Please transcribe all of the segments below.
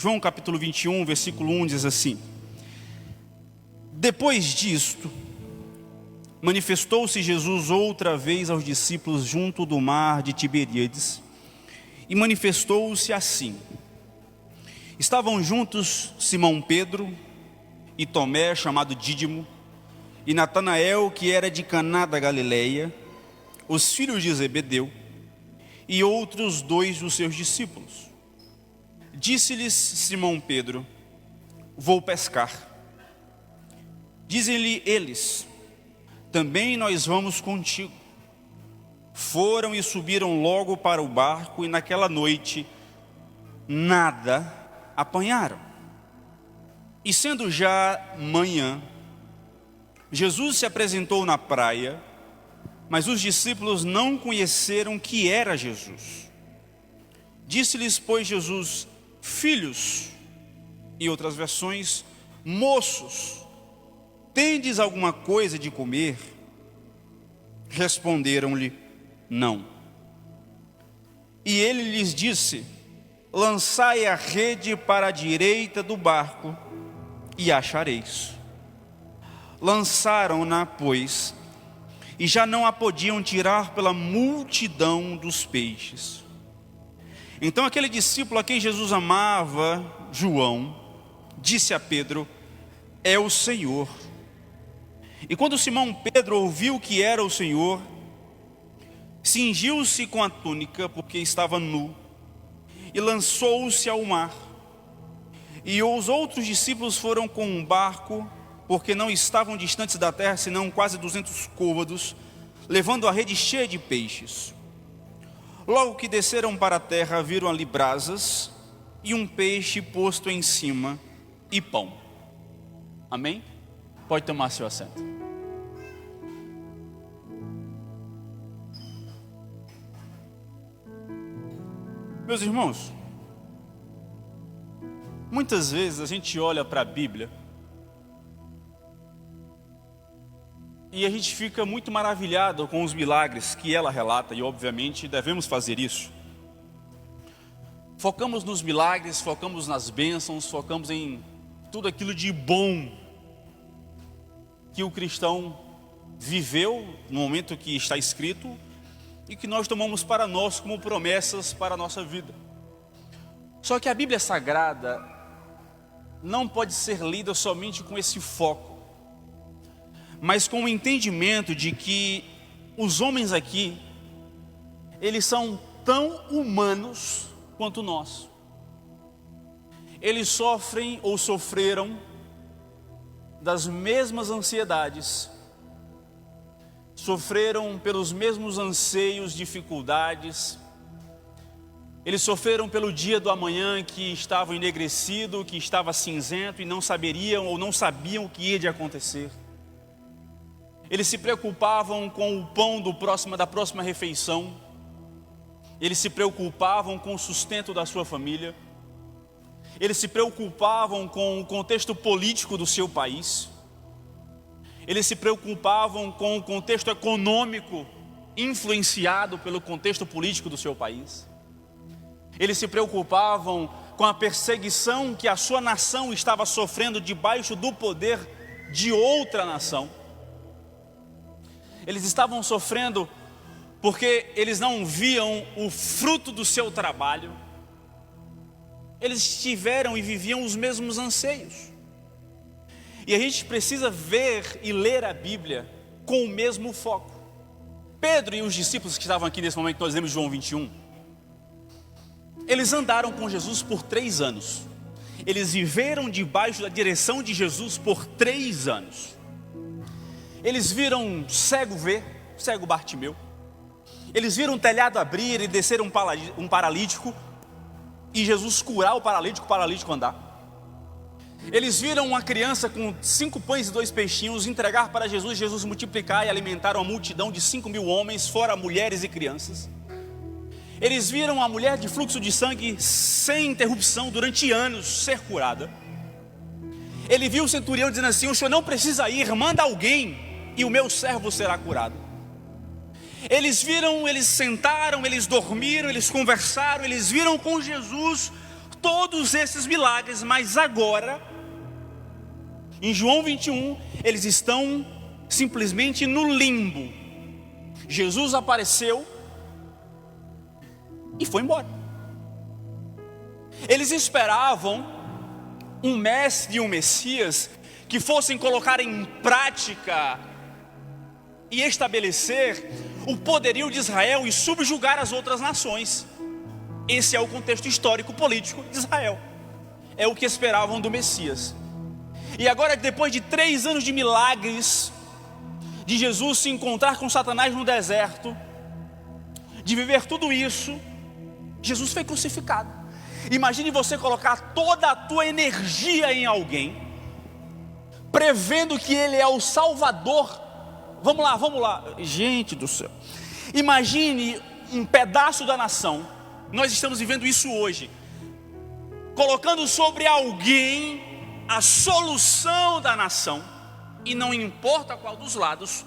João capítulo 21, versículo 1 diz assim: depois disto, manifestou-se Jesus outra vez aos discípulos junto do mar de Tiberíades, e manifestou-se assim. Estavam juntos Simão Pedro e Tomé, chamado Dídimo, e Natanael, que era de Caná da Galileia, os filhos de Zebedeu, e outros 2 dos seus discípulos. Disse-lhes Simão Pedro: vou pescar. Dizem-lhe eles: também nós vamos contigo. Foram e subiram logo para o barco, e naquela noite nada apanharam. E sendo já manhã, Jesus se apresentou na praia, mas os discípulos não conheceram que era Jesus. Disse-lhes, pois, Jesus: filhos, e outras versões, moços, tendes alguma coisa de comer? Responderam-lhe: não. E ele lhes disse: lançai a rede para a direita do barco e achareis. Lançaram-na, pois, e já não a podiam tirar pela multidão dos peixes. Então aquele discípulo a quem Jesus amava, João, disse a Pedro: é o Senhor. E quando Simão Pedro ouviu que era o Senhor, cingiu-se com a túnica, porque estava nu, e lançou-se ao mar. E os outros discípulos foram com um barco, porque não estavam distantes da terra, senão quase 200 côvados, levando a rede cheia de peixes. Logo que desceram para a terra, viram ali brasas e um peixe posto em cima e pão. Amém? Pode tomar seu assento. Meus irmãos, muitas vezes a gente olha para a Bíblia e a gente fica muito maravilhado com os milagres que ela relata, e obviamente devemos fazer isso. Focamos nos milagres, focamos nas bênçãos, focamos em tudo aquilo de bom que o cristão viveu no momento que está escrito e que nós tomamos para nós como promessas para a nossa vida. Só que a Bíblia Sagrada não pode ser lida somente com esse foco, mas com o entendimento de que os homens aqui, eles são tão humanos quanto nós. Eles sofrem ou sofreram das mesmas ansiedades, sofreram pelos mesmos anseios, dificuldades. Eles sofreram pelo dia do amanhã que estava enegrecido, que estava cinzento e não saberiam ou não sabiam o que ia de acontecer. Eles se preocupavam com o pão da próxima refeição. Eles se preocupavam com o sustento da sua família. Eles se preocupavam com o contexto político do seu país. Eles se preocupavam com o contexto econômico influenciado pelo contexto político do seu país. Eles se preocupavam com a perseguição que a sua nação estava sofrendo debaixo do poder de outra nação. Eles estavam sofrendo porque eles não viam o fruto do seu trabalho. Eles tiveram e viviam os mesmos anseios. E a gente precisa ver e ler a Bíblia com o mesmo foco. Pedro e os discípulos que estavam aqui nesse momento que nós lemos João 21, eles andaram com Jesus por 3 anos. Eles viveram debaixo da direção de Jesus por 3 anos. Eles viram cego ver, cego Bartimeu. Eles viram um telhado abrir e descer um paralítico, e Jesus curar o paralítico andar. Eles viram uma criança com 5 pães e 2 peixinhos entregar para Jesus, Jesus multiplicar e alimentar uma multidão de 5.000 homens, fora mulheres e crianças. Eles viram a mulher de fluxo de sangue sem interrupção durante anos ser curada. Ele viu o centurião dizendo assim: o senhor não precisa ir, manda alguém e o meu servo será curado. Eles viram, eles sentaram, eles dormiram, eles conversaram, eles viram com Jesus todos esses milagres, mas agora, em João 21, eles estão simplesmente no limbo. Jesus apareceu e foi embora. Eles esperavam um mestre e um Messias que fossem colocar em prática e estabelecer o poderio de Israel e subjugar as outras nações. Esse é o contexto histórico político de Israel. É o que esperavam do Messias. E agora, depois de 3 anos de milagres, de Jesus se encontrar com Satanás no deserto, de viver tudo isso, Jesus foi crucificado. Imagine você colocar toda a tua energia em alguém, prevendo que ele é o Salvador. Vamos lá, gente do céu. Imagine um pedaço da nação, nós estamos vivendo isso hoje, colocando sobre alguém a solução da nação, e não importa qual dos lados,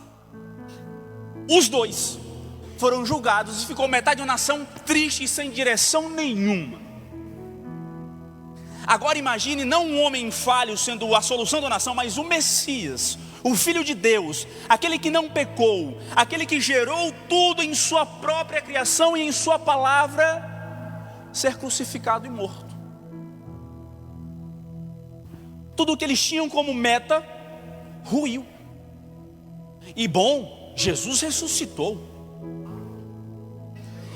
os dois foram julgados e ficou metade de uma nação triste e sem direção nenhuma. Agora imagine não um homem falho sendo a solução da nação, mas o Messias, o Filho de Deus, aquele que não pecou, aquele que gerou tudo em sua própria criação e em sua palavra, ser crucificado e morto. Tudo o que eles tinham como meta ruiu. E bom, Jesus ressuscitou.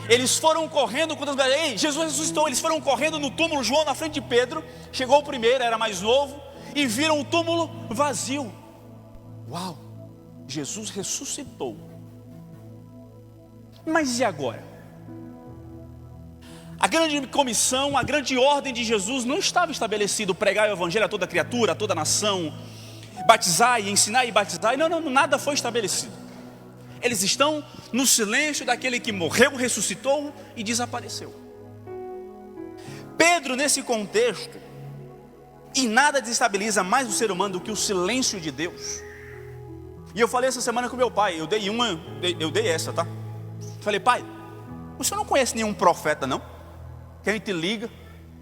Eles foram correndo quando Jesus ressuscitou. Eles foram correndo no túmulo, João na frente de Pedro. Chegou o primeiro, era mais novo, e viram o túmulo vazio. Uau, Jesus ressuscitou. Mas e agora? A grande comissão, a grande ordem de Jesus não estava estabelecido pregar o evangelho a toda criatura, a toda nação, batizar e ensinar e batizar. Não, nada foi estabelecido. Eles estão no silêncio daquele que morreu, ressuscitou e desapareceu. Pedro, nesse contexto, e nada desestabiliza mais o ser humano do que o silêncio de Deus. E eu falei essa semana com meu pai, eu dei essa, tá? Falei, pai, o senhor não conhece nenhum profeta não? Que a gente liga,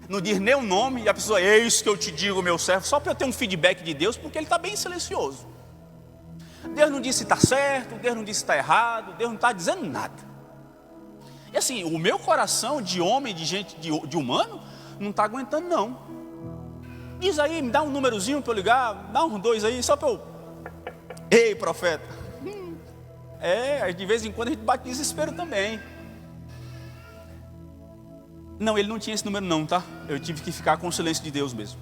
não diz nem o nome, e a pessoa, eis que eu te digo, meu servo, só para eu ter um feedback de Deus, porque ele está bem silencioso. Deus não disse se está certo, Deus não disse se está errado, Deus não está dizendo nada. E assim, o meu coração de homem, de gente, de humano, não está aguentando não. Diz aí, me dá um númerozinho para eu ligar, dá uns 2 aí, só para eu... Ei, profeta. De vez em quando a gente bate desespero também. Não, ele não tinha esse número não, tá? Eu tive que ficar com o silêncio de Deus mesmo.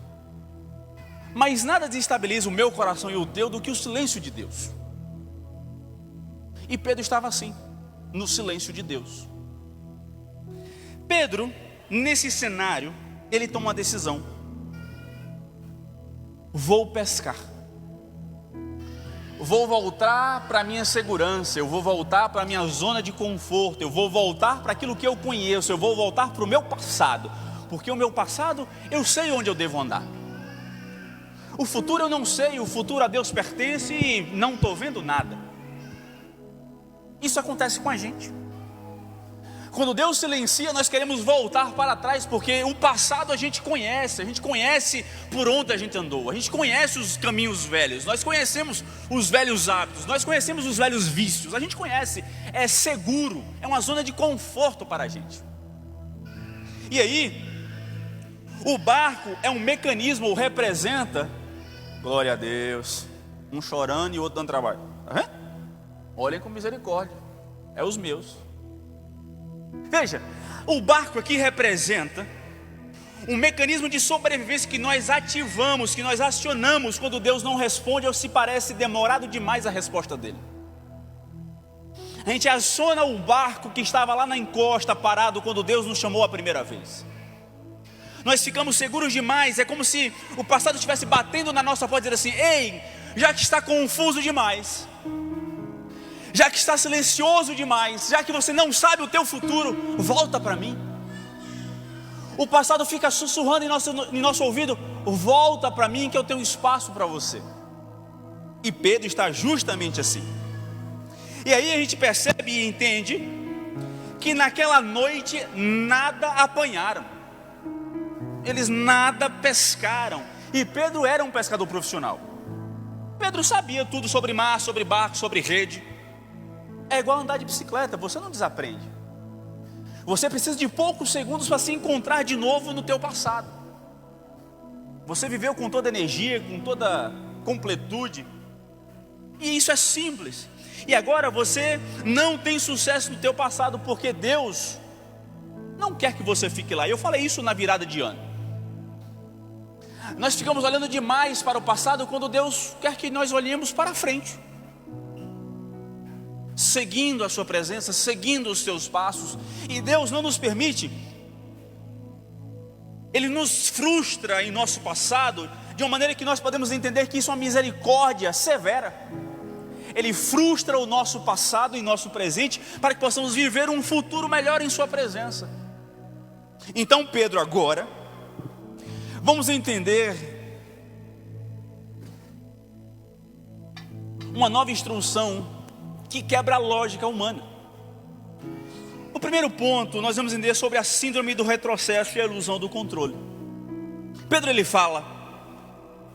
Mas nada desestabiliza o meu coração e o teu do que o silêncio de Deus. E Pedro estava assim, no silêncio de Deus. Pedro, nesse cenário, ele toma uma decisão. Vou pescar. Vou voltar para a minha segurança, eu vou voltar para a minha zona de conforto, eu vou voltar para aquilo que eu conheço, eu vou voltar para o meu passado, porque o meu passado, eu sei onde eu devo andar. O futuro eu não sei, o futuro a Deus pertence e não estou vendo nada. Isso acontece com a gente. Quando Deus silencia, nós queremos voltar para trás, porque o passado a gente conhece por onde a gente andou, a gente conhece os caminhos velhos, nós conhecemos os velhos hábitos, nós conhecemos os velhos vícios, a gente conhece, é seguro, é uma zona de conforto para a gente. E aí, o barco é um mecanismo, representa, glória a Deus, um chorando e outro dando trabalho, tá vendo? Olhem com misericórdia, é os meus. Veja, o barco aqui representa um mecanismo de sobrevivência que nós ativamos, que nós acionamos quando Deus não responde ou se parece demorado demais a resposta dele. A gente aciona o barco que estava lá na encosta parado quando Deus nos chamou a primeira vez. Nós ficamos seguros demais, é como se o passado estivesse batendo na nossa porta dizendo assim, ei, já que está confuso demais, já que está silencioso demais, já que você não sabe o teu futuro, volta para mim. O passado fica sussurrando em nosso ouvido, volta para mim que eu tenho espaço para você. E Pedro está justamente assim. E aí a gente percebe e entende que naquela noite nada apanharam. eles nada pescaram. E Pedro era um pescador profissional. Pedro sabia tudo sobre mar, sobre barco, sobre rede. É igual andar de bicicleta, você não desaprende. Você precisa de poucos segundos para se encontrar de novo no teu passado. Você viveu com toda energia, com toda completude. E isso é simples. E agora você não tem sucesso no teu passado porque Deus não quer que você fique lá. Eu falei isso na virada de ano. Nós ficamos olhando demais para o passado quando Deus quer que nós olhemos para a frente, seguindo a sua presença, seguindo os seus passos. E Deus não nos permite, Ele nos frustra em nosso passado de uma maneira que nós podemos entender que isso é uma misericórdia severa. Ele frustra o nosso passado e nosso presente para que possamos viver um futuro melhor em sua presença. Então Pedro agora, vamos entender uma nova instrução que quebra a lógica humana. O primeiro ponto, nós vamos entender sobre a síndrome do retrocesso e a ilusão do controle. Pedro ele fala: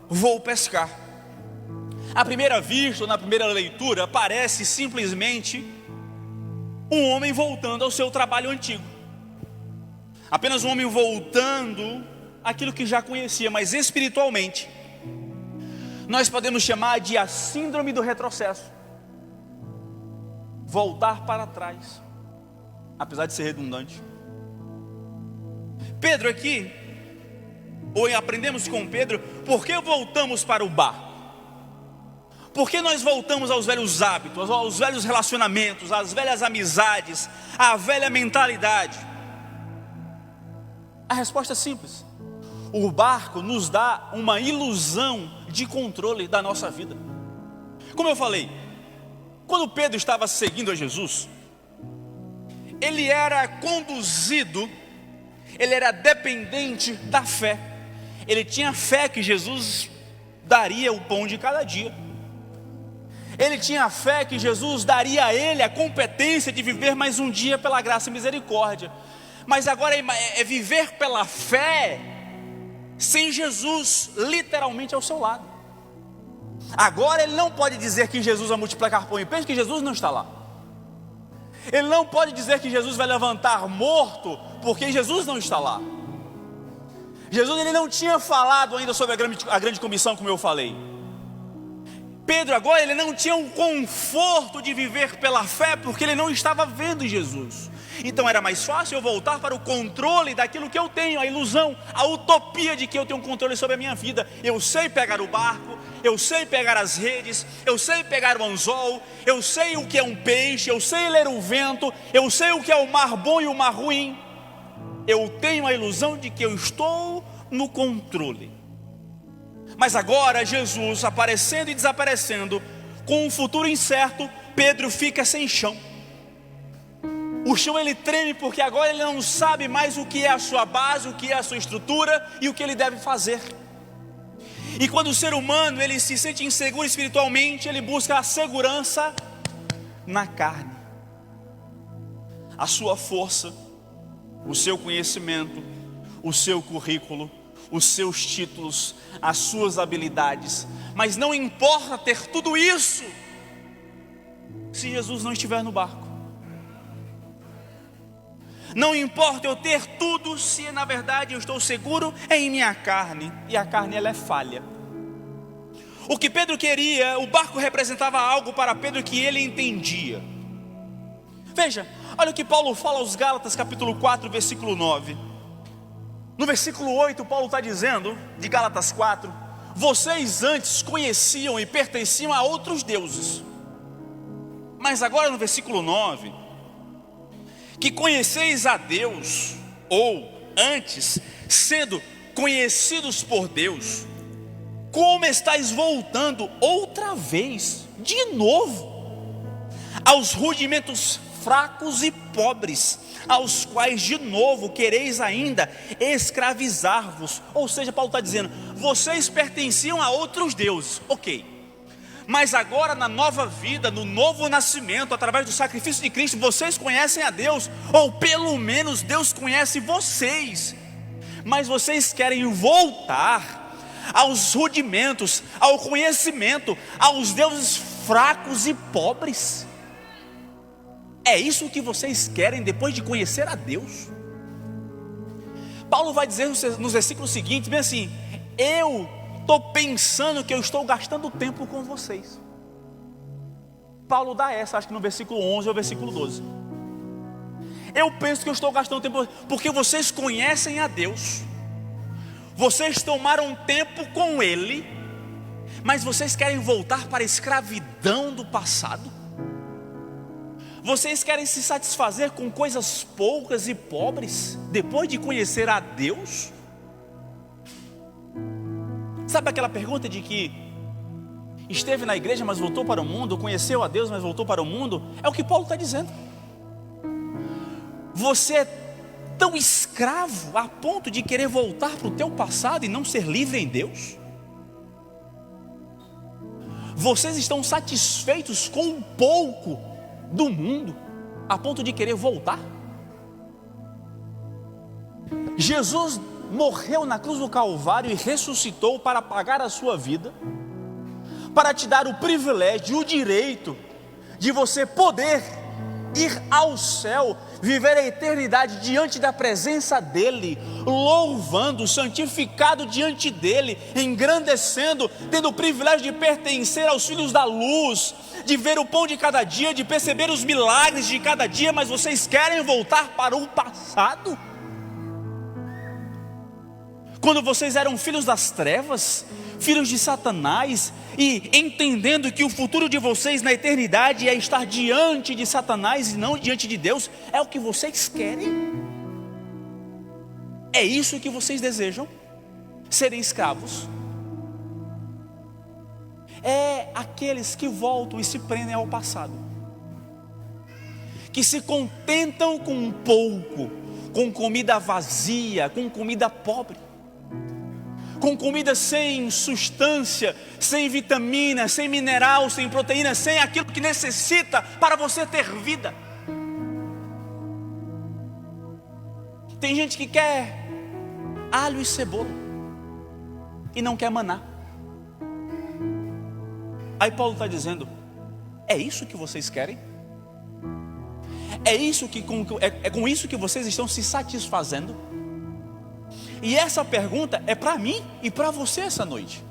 vou pescar. À primeira vista, ou na primeira leitura, parece simplesmente um homem voltando ao seu trabalho antigo. Apenas um homem voltando àquilo que já conhecia, mas espiritualmente nós podemos chamar de a síndrome do retrocesso. Voltar para trás, apesar de ser redundante. Pedro aqui, ou aprendemos com Pedro, por que voltamos para o bar? Por que nós voltamos aos velhos hábitos, aos velhos relacionamentos, às velhas amizades, à velha mentalidade? A resposta é simples. O barco nos dá uma ilusão de controle da nossa vida. Como eu falei, quando Pedro estava seguindo a Jesus, ele era conduzido, ele era dependente da fé. Ele tinha fé que Jesus daria o pão de cada dia. Ele tinha fé que Jesus daria a ele a competência de viver mais um dia pela graça e misericórdia. Mas agora é viver pela fé sem Jesus literalmente ao seu lado. Agora ele não pode dizer que Jesus vai multiplicar pão e peixe, que Jesus não está lá. Ele não pode dizer que Jesus vai levantar morto, porque Jesus não está lá. Jesus ele não tinha falado ainda sobre a grande comissão, como eu falei. Pedro agora ele não tinha um conforto de viver pela fé, porque ele não estava vendo Jesus. Então era mais fácil eu voltar para o controle daquilo que eu tenho, a ilusão, a utopia de que eu tenho um controle sobre a minha vida. Eu sei pegar o barco, eu sei pegar as redes, eu sei pegar o anzol, eu sei o que é um peixe, eu sei ler o vento, eu sei o que é o mar bom e o mar ruim. Eu tenho a ilusão de que eu estou no controle. Mas agora Jesus aparecendo e desaparecendo, com um futuro incerto, Pedro fica sem chão. O chão ele treme porque agora ele não sabe mais o que é a sua base, o que é a sua estrutura e o que ele deve fazer. E quando o ser humano ele se sente inseguro espiritualmente, ele busca a segurança na carne. A sua força, o seu conhecimento, o seu currículo, os seus títulos, as suas habilidades. Mas não importa ter tudo isso se Jesus não estiver no barco. Não importa eu ter tudo se na verdade eu estou seguro em minha carne. E a carne ela é falha. O que Pedro queria, o barco representava algo para Pedro que ele entendia. Veja, olha o que Paulo fala aos Gálatas capítulo 4 versículo 9. No versículo 8 Paulo está dizendo, de Gálatas 4: vocês antes conheciam e pertenciam a outros deuses. Mas agora no versículo 9, que conheceis a Deus, ou antes, sendo conhecidos por Deus, como estáis voltando outra vez, de novo, aos rudimentos fracos e pobres, aos quais de novo quereis ainda escravizar-vos. Ou seja, Paulo está dizendo, vocês pertenciam a outros deuses, ok, mas agora na nova vida, no novo nascimento, através do sacrifício de Cristo, vocês conhecem a Deus, ou pelo menos Deus conhece vocês. mas vocês querem voltar aos rudimentos, ao conhecimento, aos deuses fracos e pobres. É isso que vocês querem depois de conhecer a Deus? Paulo vai dizer nos versículos seguintes, bem assim: eu estou pensando que eu estou gastando tempo com vocês. Paulo dá essa, acho que no versículo 11 ou versículo 12. Eu penso que eu estou gastando tempo, porque vocês conhecem a Deus, vocês tomaram tempo com Ele, mas vocês querem voltar para a escravidão do passado? Vocês querem se satisfazer com coisas poucas e pobres, depois de conhecer a Deus? Sabe aquela pergunta de que esteve na igreja, mas voltou para o mundo, conheceu a Deus, mas voltou para o mundo? É o que Paulo está dizendo. Você é tão escravo a ponto de querer voltar para o teu passado e não ser livre em Deus? Vocês estão satisfeitos com um pouco do mundo a ponto de querer voltar? Jesus morreu na cruz do Calvário e ressuscitou para pagar a sua vida, para te dar o privilégio, o direito de você poder ir ao céu, viver a eternidade diante da presença dEle, louvando, santificado diante dEle, engrandecendo, tendo o privilégio de pertencer aos filhos da luz, de ver o pão de cada dia, de perceber os milagres de cada dia. Mas vocês querem voltar para o passado? Quando vocês eram filhos das trevas, filhos de Satanás, e entendendo que o futuro de vocês na eternidade é estar diante de Satanás e não diante de Deus, é o que vocês querem? É isso que vocês desejam? Serem escravos? É aqueles que voltam e se prendem ao passado, que se contentam com um pouco, com comida vazia, com comida pobre, com comida sem substância, sem vitamina, sem mineral, sem proteína, sem aquilo que necessita para você ter vida. Tem gente que quer alho e cebola e não quer maná. Aí Paulo está dizendo: é isso que vocês querem? É com isso que vocês estão se satisfazendo? E essa pergunta é para mim e para você essa noite.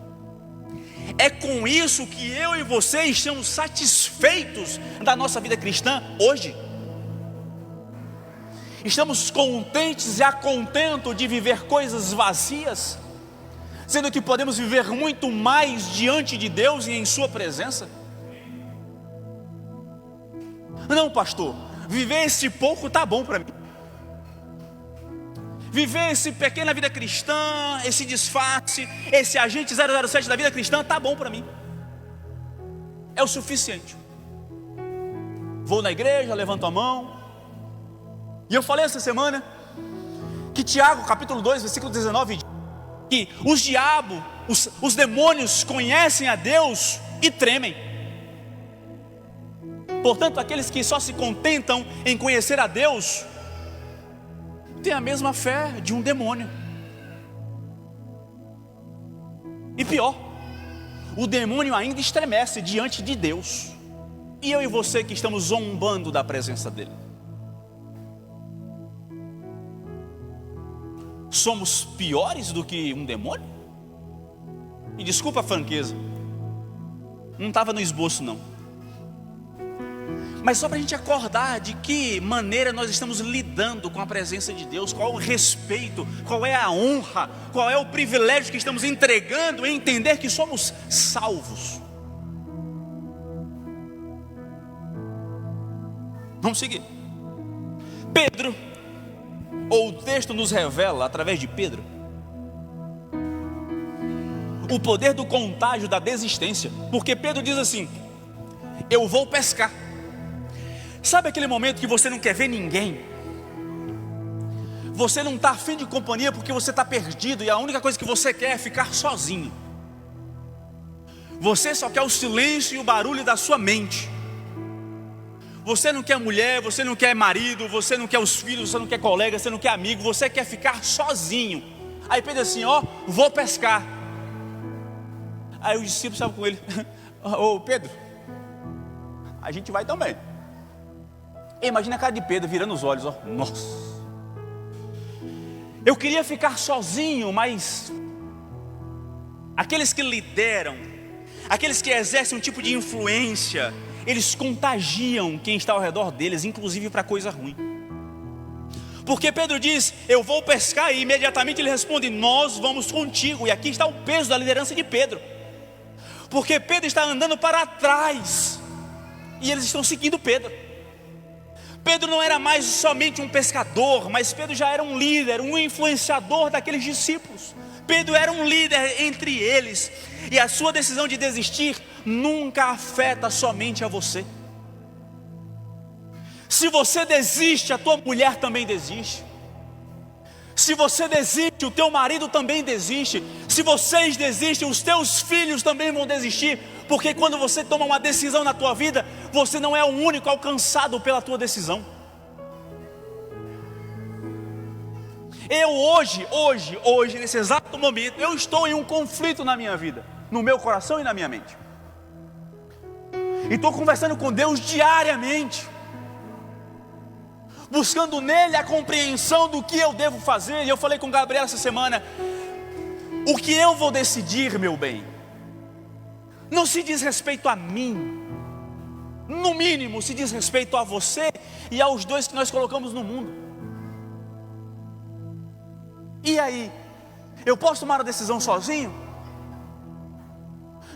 É com isso que eu e você estamos satisfeitos da nossa vida cristã hoje? Estamos contentes e acontentos de viver coisas vazias, sendo que podemos viver muito mais diante de Deus e em sua presença? Não, pastor, viver esse pouco está bom para mim. Viver esse pequena vida cristã, esse disfarce, esse agente 007 da vida cristã, está bom para mim. É o suficiente. Vou na igreja, levanto a mão. E eu falei essa semana que Tiago, capítulo 2, versículo 19, diz que os demônios conhecem a Deus e tremem. Portanto, aqueles que só se contentam em conhecer a Deus tem a mesma fé de um demônio. E pior, o demônio ainda estremece diante de Deus. E eu e você que estamos zombando da presença dele, somos piores do que um demônio? E desculpa a franqueza, não estava no esboço não, mas só para a gente acordar de que maneira nós estamos lidando com a presença de Deus, qual é o respeito, qual é a honra, qual é o privilégio que estamos entregando em entender que somos salvos. Vamos seguir. Pedro, ou o texto nos revela através de Pedro, o poder do contágio da desistência, porque Pedro diz assim: eu vou pescar. Sabe aquele momento que você não quer ver ninguém? Você não está afim de companhia porque você está perdido e a única coisa que você quer é ficar sozinho. Você só quer o silêncio e o barulho da sua mente. Você não quer mulher, você não quer marido, você não quer os filhos, você não quer colega, você não quer amigo, você quer ficar sozinho. Aí Pedro assim, ó, vou pescar. Aí os discípulos estavam com ele, ô Pedro, a gente vai também. Imagina a cara de Pedro virando os olhos, ó, nossa. Eu queria ficar sozinho, mas aqueles que lideram, aqueles que exercem um tipo de influência, eles contagiam quem está ao redor deles, inclusive para coisa ruim. Porque Pedro diz, eu vou pescar, e imediatamente ele responde, nós vamos contigo. E aqui está o peso da liderança de Pedro. Porque Pedro está andando para trás, e eles estão seguindo Pedro. Pedro não era mais somente um pescador, mas Pedro já era um líder, um influenciador daqueles discípulos. Pedro era um líder entre eles, e a sua decisão de desistir nunca afeta somente a você. Se você desiste, a tua mulher também desiste. Se você desiste, o teu marido também desiste. Se vocês desistem, os teus filhos também vão desistir. Porque quando você toma uma decisão na tua vida, você não é o único alcançado pela tua decisão. Eu hoje, nesse exato momento, eu estou em um conflito na minha vida, no meu coração e na minha mente. E estou conversando com Deus diariamente, buscando nele a compreensão do que eu devo fazer. E eu falei com Gabriela essa semana, o que eu vou decidir, meu bem, não se diz respeito a mim, no mínimo se diz respeito a você e aos dois que nós colocamos no mundo. E aí, eu posso tomar a decisão sozinho?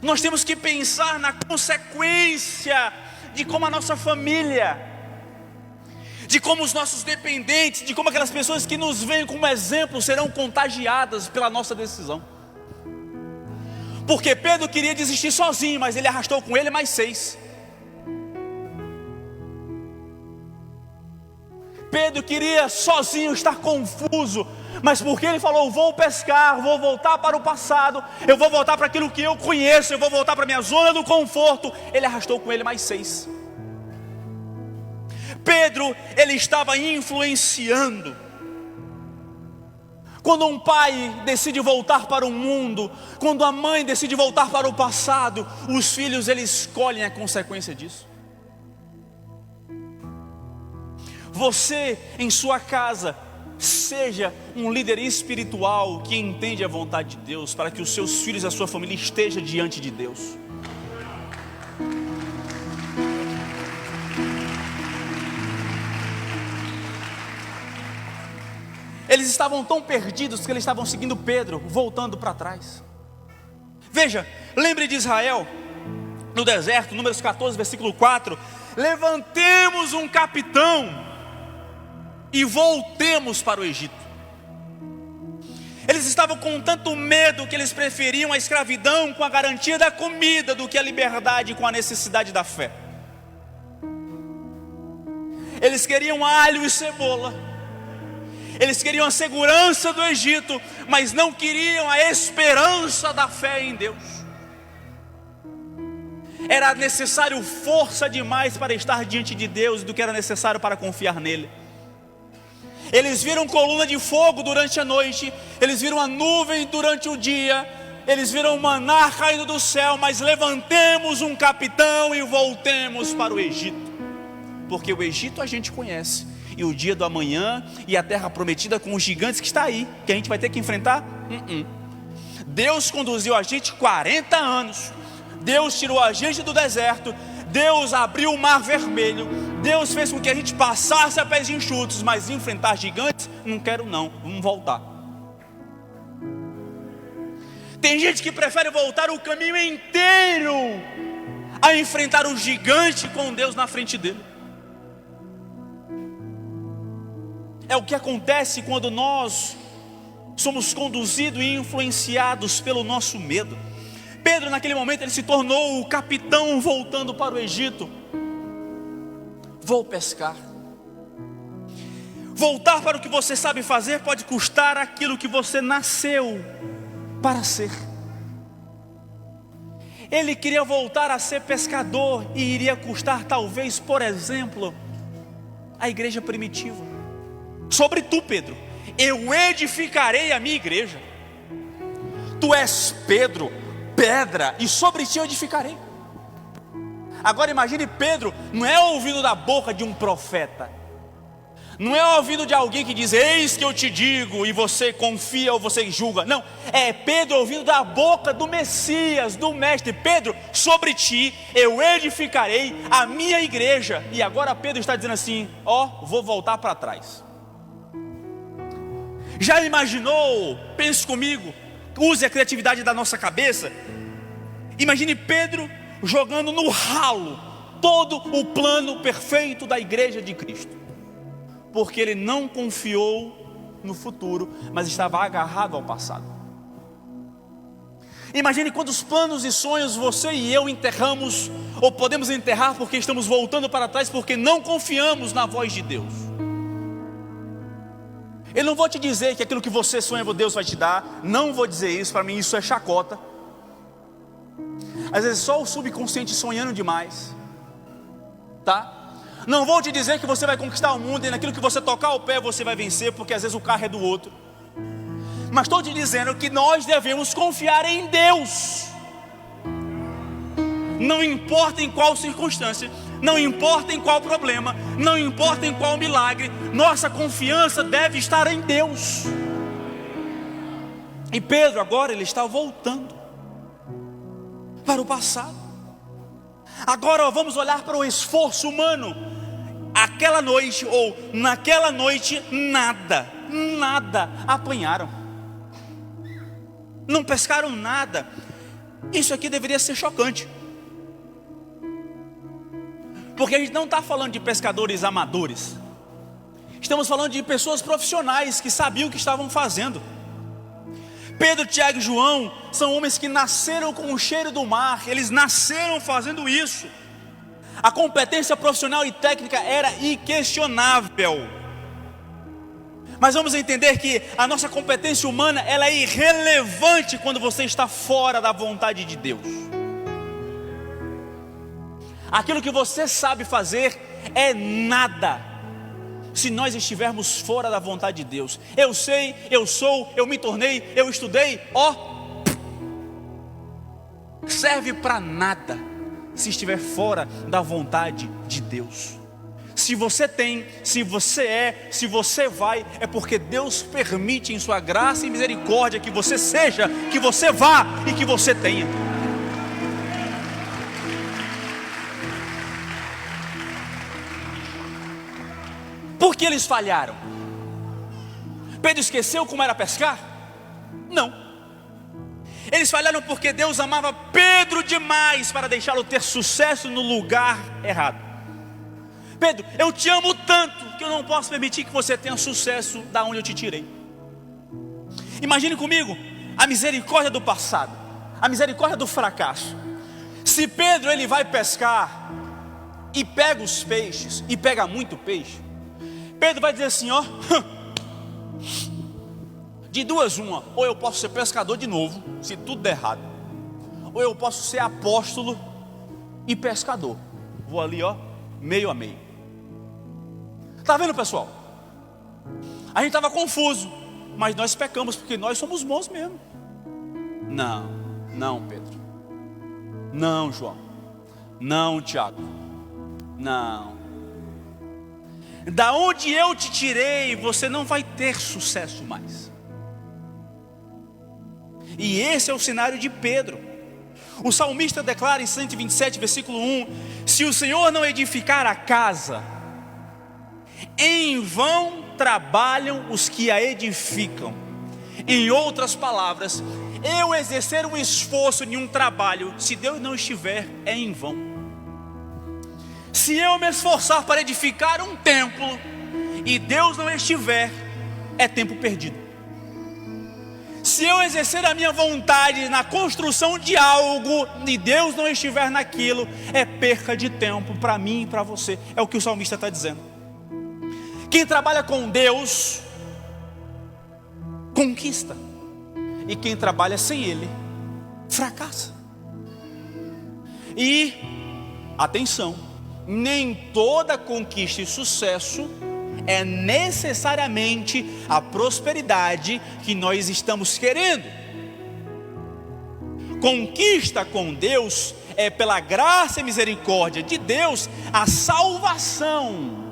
Nós temos que pensar na consequência de como a nossa família, de como os nossos dependentes, de como aquelas pessoas que nos veem como exemplo serão contagiadas pela nossa decisão. Porque Pedro queria desistir sozinho, mas ele arrastou com ele mais 6. Pedro queria sozinho estar confuso, mas porque ele falou, vou pescar, vou voltar para o passado, eu vou voltar para aquilo que eu conheço, eu vou voltar para a minha zona do conforto, ele arrastou com ele mais 6. Pedro, ele estava influenciando. Quando um pai decide voltar para o mundo, quando a mãe decide voltar para o passado, os filhos, eles escolhem a consequência disso. Você, em sua casa, seja um líder espiritual que entende a vontade de Deus, para que os seus filhos e a sua família estejam diante de Deus. Eles estavam tão perdidos que eles estavam seguindo Pedro, voltando para trás. Veja, lembre de Israel, no deserto, Números 14, versículo 4. Levantemos um capitão e voltemos para o Egito. Eles estavam com tanto medo que eles preferiam a escravidão com a garantia da comida do que a liberdade com a necessidade da fé. Eles queriam alho e cebola. Eles queriam a segurança do Egito, mas não queriam a esperança da fé em Deus. Era necessário força demais para estar diante de Deus do que era necessário para confiar nele. Eles viram coluna de fogo durante a noite, eles viram a nuvem durante o dia, eles viram maná caindo do céu, mas levantemos um capitão e voltemos para o Egito. Porque o Egito a gente conhece, e o dia do amanhã e a terra prometida com os gigantes que está aí, que a gente vai ter que enfrentar. Deus conduziu a gente 40 anos, Deus tirou a gente do deserto, Deus abriu o mar vermelho, Deus fez com que a gente passasse a pés enxutos, mas enfrentar gigantes, não quero não, vamos voltar. Tem gente que prefere voltar o caminho inteiro a enfrentar o gigante com Deus na frente dele. É o que acontece quando nós somos conduzidos e influenciados pelo nosso medo. Pedro, naquele momento, ele se tornou o capitão voltando para o Egito. Vou pescar. Voltar para o que você sabe fazer pode custar aquilo que você nasceu para ser. Ele queria voltar a ser pescador e iria custar talvez, por exemplo, a igreja primitiva. Sobre tu, Pedro, eu edificarei a minha igreja. Tu és Pedro, pedra, e sobre ti eu edificarei. Agora imagine Pedro, não é ouvido da boca de um profeta, não é ouvido de alguém que diz, eis que eu te digo, e você confia ou você julga. Não, é Pedro ouvindo da boca do Messias, do Mestre. Pedro, sobre ti eu edificarei a minha igreja. E agora Pedro está dizendo assim, vou voltar para trás. Já imaginou, pense comigo, use a criatividade da nossa cabeça. Imagine Pedro jogando no ralo todo o plano perfeito da igreja de Cristo, porque ele não confiou no futuro, mas estava agarrado ao passado. Imagine quantos planos e sonhos você e eu enterramos, ou podemos enterrar porque estamos voltando para trás, porque não confiamos na voz de Deus. Eu não vou te dizer que aquilo que você sonha Deus vai te dar, não vou dizer isso, para mim isso é chacota. Às vezes só o subconsciente sonhando demais, tá? Não vou te dizer que você vai conquistar o mundo e naquilo que você tocar o pé você vai vencer, porque às vezes o carro é do outro. Mas estou te dizendo que nós devemos confiar em Deus. Não importa em qual circunstância, não importa em qual problema, não importa em qual milagre, nossa confiança deve estar em Deus. E Pedro agora ele está voltando para o passado. Agora vamos olhar para o esforço humano. Aquela noite, ou naquela noite, nada apanharam, não pescaram nada. Isso aqui deveria ser chocante, porque a gente não está falando de pescadores amadores, estamos falando de pessoas profissionais que sabiam o que estavam fazendo. Pedro, Tiago e João são homens que nasceram com o cheiro do mar, eles nasceram fazendo isso. A competência profissional e técnica era inquestionável. Mas vamos entender que a nossa competência humana, ela é irrelevante quando você está fora da vontade de Deus. Aquilo que você sabe fazer é nada se nós estivermos fora da vontade de Deus. Eu sei, eu sou, eu me tornei, eu estudei, serve para nada se estiver fora da vontade de Deus. Se você tem, se você é, se você vai, é porque Deus permite em sua graça e misericórdia que você seja, que você vá e que você tenha. Por que eles falharam? Pedro esqueceu como era pescar? Não. Eles falharam porque Deus amava Pedro demais para deixá-lo ter sucesso no lugar errado. Pedro, eu te amo tanto que eu não posso permitir que você tenha sucesso da onde eu te tirei. Imagine comigo a misericórdia do passado, a misericórdia do fracasso. Se Pedro ele vai pescar e pega os peixes, e pega muito peixe, Pedro vai dizer assim, de duas uma, ou eu posso ser pescador de novo, se tudo der errado, ou eu posso ser apóstolo e pescador. Vou ali meio a meio. Está vendo, pessoal? A gente estava confuso, mas nós pecamos porque nós somos bons mesmo. Não Pedro, não João, não Tiago, não. Da onde eu te tirei, você não vai ter sucesso mais. E esse é o cenário de Pedro. O salmista declara em 127, versículo 1: se o Senhor não edificar a casa, em vão trabalham os que a edificam. Em outras palavras, eu exercer um esforço em um trabalho, se Deus não estiver, é em vão. Se eu me esforçar para edificar um templo e Deus não estiver, é tempo perdido. Se eu exercer a minha vontade na construção de algo e Deus não estiver naquilo, é perca de tempo para mim e para você. É o que o salmista está dizendo. Quem trabalha com Deus conquista, e quem trabalha sem Ele fracassa. E atenção, nem toda conquista e sucesso é necessariamente a prosperidade que nós estamos querendo. Conquista com Deus é, pela graça e misericórdia de Deus, a salvação.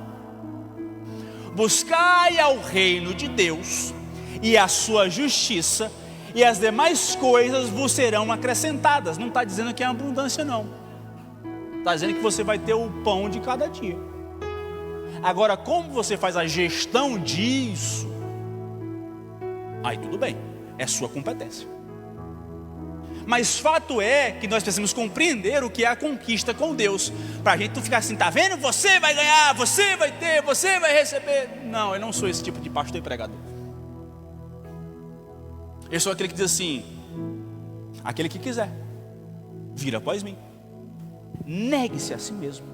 Buscai ao reino de Deus e a sua justiça, e as demais coisas vos serão acrescentadas. Não está dizendo que é abundância, não. Está dizendo que você vai ter o pão de cada dia. Agora, como você faz a gestão disso, aí tudo bem, é sua competência. Mas fato é que nós precisamos compreender o que é a conquista com Deus, para a gente não ficar assim, tá vendo? Você vai ganhar, você vai ter, você vai receber. Não, eu não sou esse tipo de pastor e pregador. Eu sou aquele que diz assim: aquele que quiser, vira após mim, negue-se a si mesmo,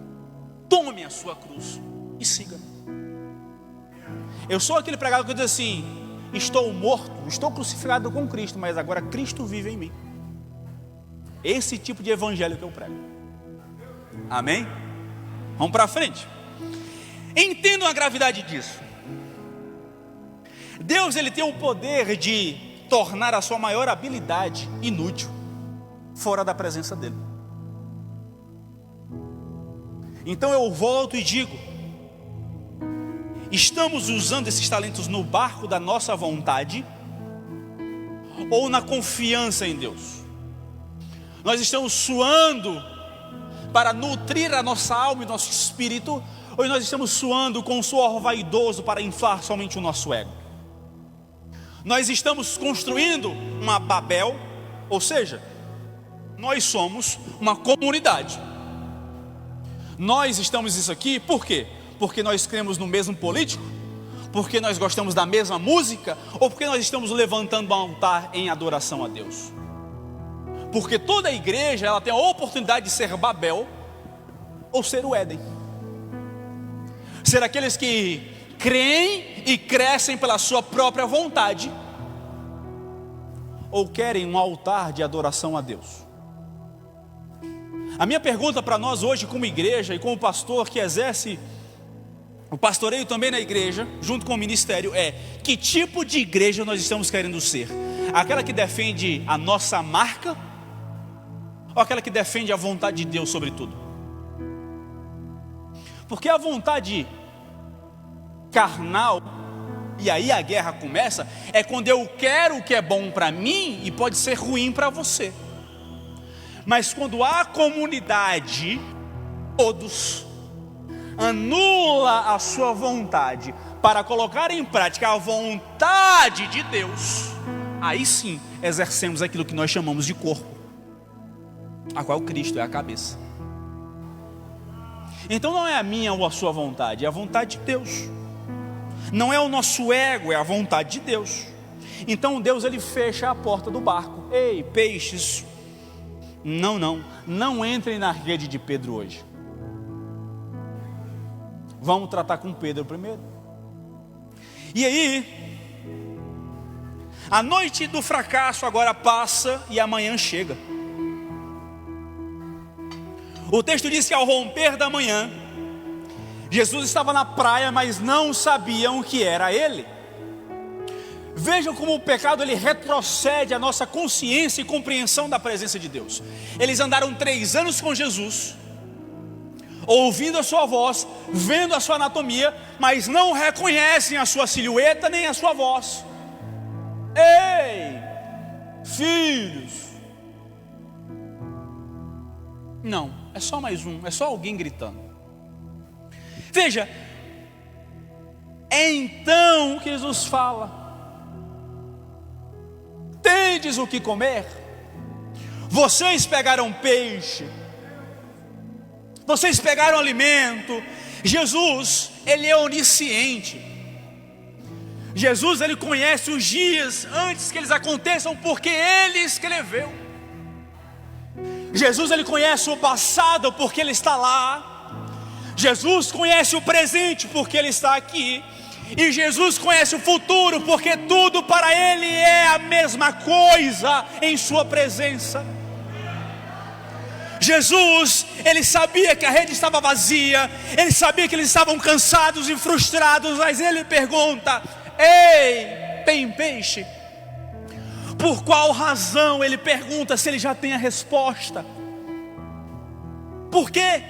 tome a sua cruz e siga. Eu sou aquele pregador que diz assim: estou morto, estou crucificado com Cristo, mas agora Cristo vive em mim. Esse tipo de evangelho que eu prego. Amém? Vamos para frente. Entendam a gravidade disso. Deus, ele tem o poder de tornar a sua maior habilidade inútil, fora da presença dele. Então eu volto e digo: estamos usando esses talentos no barco da nossa vontade ou na confiança em Deus? Nós estamos suando para nutrir a nossa alma e nosso espírito, ou nós estamos suando com um suor vaidoso para inflar somente o nosso ego? Nós estamos construindo uma Babel, ou seja, nós somos uma comunidade. Nós estamos isso aqui, por quê? Porque nós cremos no mesmo político? Porque nós gostamos da mesma música? Ou porque nós estamos levantando um altar em adoração a Deus? Porque toda a igreja, ela tem a oportunidade de ser Babel ou ser o Éden. Ser aqueles que creem e crescem pela sua própria vontade, ou querem um altar de adoração a Deus. A minha pergunta para nós hoje, como igreja e como pastor que exerce o pastoreio também na igreja, junto com o ministério, é: que tipo de igreja nós estamos querendo ser? Aquela que defende a nossa marca, ou aquela que defende a vontade de Deus sobre tudo? Porque a vontade carnal, e aí a guerra começa, é quando eu quero o que é bom para mim e pode ser ruim para você. Mas quando a comunidade, todos, anula a sua vontade para colocar em prática a vontade de Deus, aí sim exercemos aquilo que nós chamamos de corpo, a qual Cristo é a cabeça. Então não é a minha ou a sua vontade, é a vontade de Deus. Não é o nosso ego, é a vontade de Deus. Então Deus, ele fecha a porta do barco. Ei, peixes, não entrem na rede de Pedro hoje. Vamos tratar com Pedro primeiro. E aí, a noite do fracasso agora passa e amanhã chega. O texto diz que ao romper da manhã, Jesus estava na praia, mas não sabiam que era ele. Vejam como o pecado, ele retrocede a nossa consciência e compreensão da presença de Deus. Eles andaram 3 anos com Jesus, ouvindo a sua voz, vendo a sua anatomia, mas não reconhecem a sua silhueta nem a sua voz. Ei, filhos! Não, é só mais um, é só alguém gritando. Veja, é então que Jesus fala: tendes o que comer? Vocês pegaram peixe, vocês pegaram alimento. Jesus, ele é onisciente. Jesus, ele conhece os dias antes que eles aconteçam, porque ele escreveu. Jesus, ele conhece o passado, porque ele está lá. Jesus conhece o presente, porque ele está aqui. E Jesus conhece o futuro, porque tudo para ele é a mesma coisa em sua presença. Jesus, ele sabia que a rede estava vazia, ele sabia que eles estavam cansados e frustrados, mas ele pergunta: ei, tem peixe? Por qual razão ele pergunta se ele já tem a resposta? Por quê?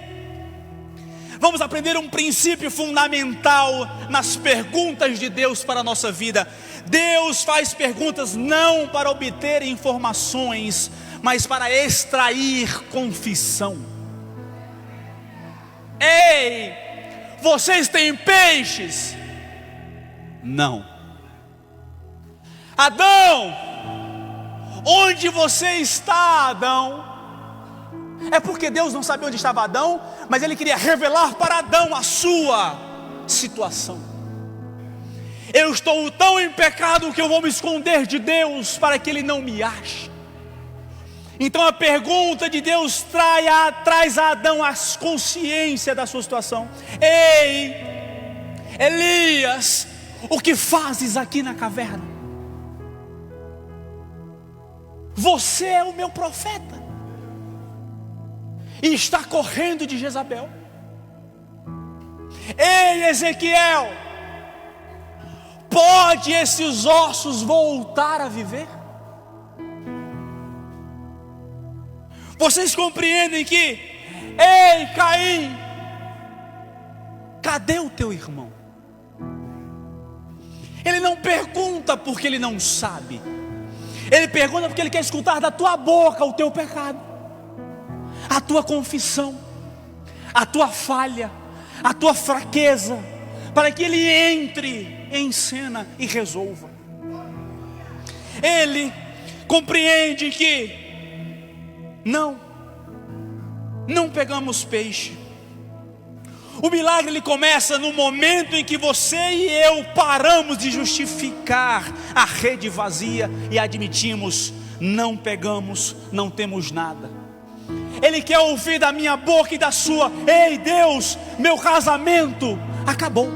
Vamos aprender um princípio fundamental nas perguntas de Deus para a nossa vida. Deus faz perguntas não para obter informações, mas para extrair confissão. Ei, vocês têm peixes? Não. Adão, onde você está, Adão? É porque Deus não sabia onde estava Adão, mas Ele queria revelar para Adão a sua situação. Eu estou tão em pecado que eu vou me esconder de Deus para que Ele não me ache. Então a pergunta de Deus traz a Adão a consciência da sua situação. Ei, Elias, o que fazes aqui na caverna? Você é o meu profeta e está correndo de Jezabel. Ei, Ezequiel, pode esses ossos voltar a viver? Vocês compreendem que, ei, Caim, cadê o teu irmão? Ele não pergunta porque ele não sabe, ele pergunta porque ele quer escutar da tua boca o teu pecado, a tua confissão, a tua falha, a tua fraqueza, para que ele entre em cena e resolva. Ele compreende que não pegamos peixe. O milagre ele começa no momento em que você e eu paramos de justificar a rede vazia e admitimos: não pegamos, não temos nada. Ele quer ouvir da minha boca e da sua: ei, Deus, meu casamento acabou,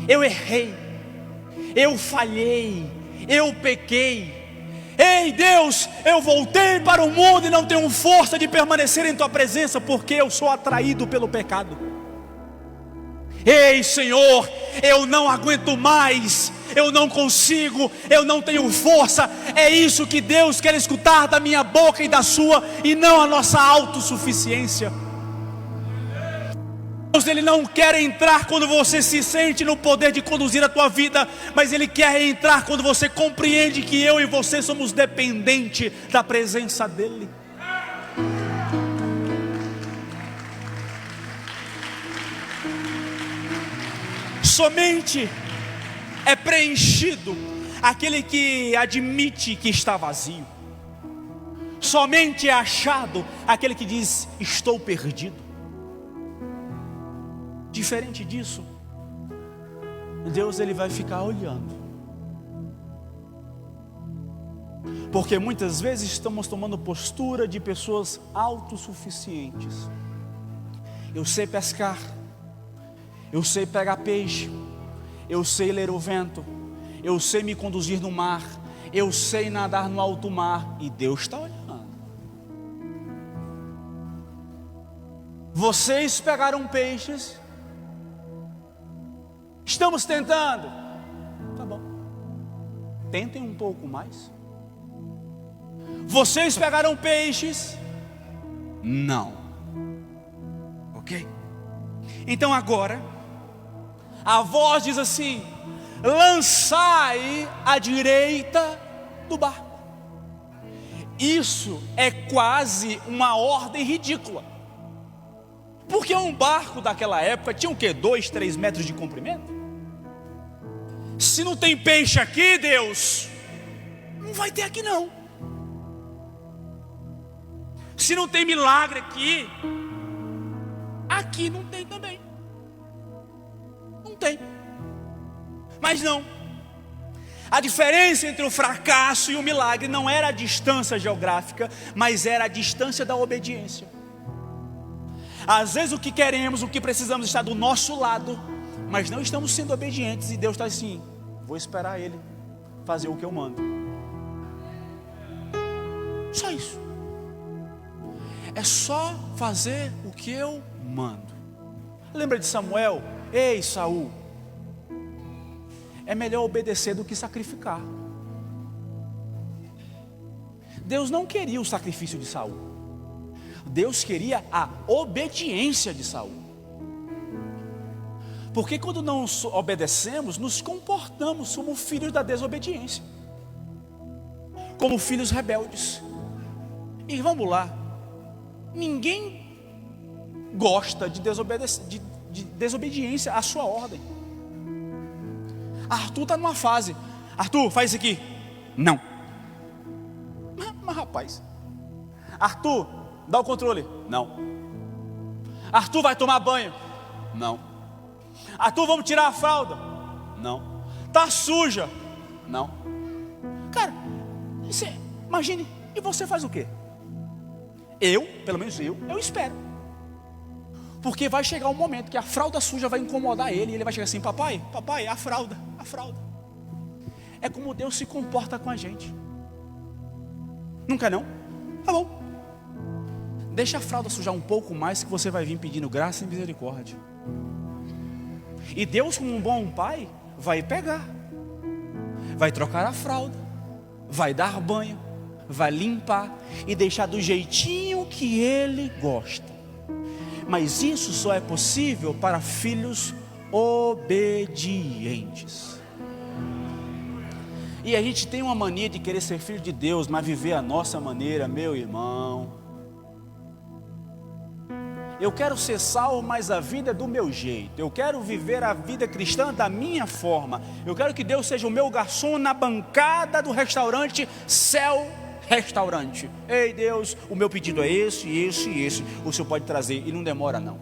eu errei, eu falhei, eu pequei. Ei, Deus, eu voltei para o mundo e não tenho força de permanecer em tua presença, porque eu sou atraído pelo pecado. Ei, Senhor, eu não aguento mais, eu não consigo, eu não tenho força. É isso que Deus quer escutar da minha boca e da sua, e não a nossa autossuficiência. Deus, Ele não quer entrar quando você se sente no poder de conduzir a tua vida, mas Ele quer entrar quando você compreende que eu e você somos dependentes da presença dEle. Somente é preenchido aquele que admite que está vazio. Somente é achado aquele que diz: estou perdido. Diferente disso, Deus ele vai ficar olhando, porque muitas vezes estamos tomando postura de pessoas autossuficientes. Eu sei pescar, eu sei pegar peixe, eu sei ler o vento, eu sei me conduzir no mar, eu sei nadar no alto mar, e Deus está olhando. Vocês pegaram peixes, estamos tentando, tá bom, tentem um pouco mais. Vocês pegaram peixes? Não. Ok? Então agora a voz diz assim: lançai à direita do barco. Isso é quase uma ordem ridícula, porque um barco daquela época tinha o quê? 2, 3 metros de comprimento. Se não tem peixe aqui, Deus, não vai ter aqui não. Se não tem milagre aqui, aqui não tem também. Não tem. Mas não. A diferença entre o fracasso e o milagre não era a distância geográfica, mas era a distância da obediência. Às vezes o que queremos, o que precisamos está do nosso lado, mas não estamos sendo obedientes, e Deus está assim: vou esperar Ele fazer o que eu mando. Só isso. É só fazer o que eu mando. Lembra de Samuel? Ei, Saul, é melhor obedecer do que sacrificar. Deus não queria o sacrifício de Saul. Deus queria a obediência de Saul. Porque quando não obedecemos, nos comportamos como filhos da desobediência, como filhos rebeldes. E vamos lá, ninguém gosta de desobediência à sua ordem. Arthur está numa fase. Arthur, faz isso aqui. Não. Mas rapaz, Arthur, dá o controle. Não. Arthur, vai tomar banho. Não. Arthur, vamos tirar a fralda. Não. Tá suja. Não. Cara, você, imagine, e você faz o quê? Pelo menos eu espero. Porque vai chegar um momento que a fralda suja vai incomodar ele. E ele vai chegar assim: papai, a fralda. É como Deus se comporta com a gente. Não quer não? Tá bom. Deixa a fralda sujar um pouco mais, que você vai vir pedindo graça e misericórdia. E Deus, como um bom pai, vai pegar, vai trocar a fralda, vai dar banho, vai limpar e deixar do jeitinho que Ele gosta. Mas isso só é possível para filhos obedientes. E a gente tem uma mania de querer ser filho de Deus, mas viver a nossa maneira, meu irmão. Eu quero ser salvo, mas a vida é do meu jeito. Eu quero viver a vida cristã da minha forma. Eu quero que Deus seja o meu garçom na bancada do restaurante Céu Restaurante. Ei Deus, o meu pedido é esse. O Senhor pode trazer, e não demora não.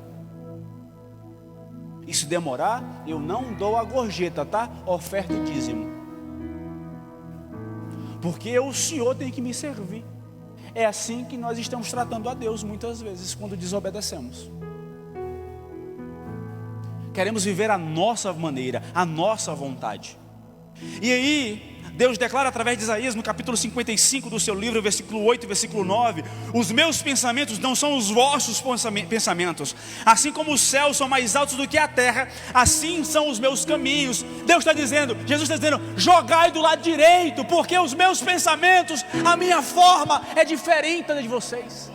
E se demorar, eu não dou a gorjeta, tá? Oferta e dízimo. Porque o Senhor tem que me servir. É assim que nós estamos tratando a Deus muitas vezes, quando desobedecemos. Queremos viver a nossa maneira, a nossa vontade. E aí, Deus declara através de Isaías, no capítulo 55 do seu livro, versículo 8 e versículo 9: os meus pensamentos não são os vossos pensamentos, assim como os céus são mais altos do que a terra, assim são os meus caminhos. Deus está dizendo, Jesus está dizendo: jogai do lado direito, porque os meus pensamentos, a minha forma é diferente da de vocês.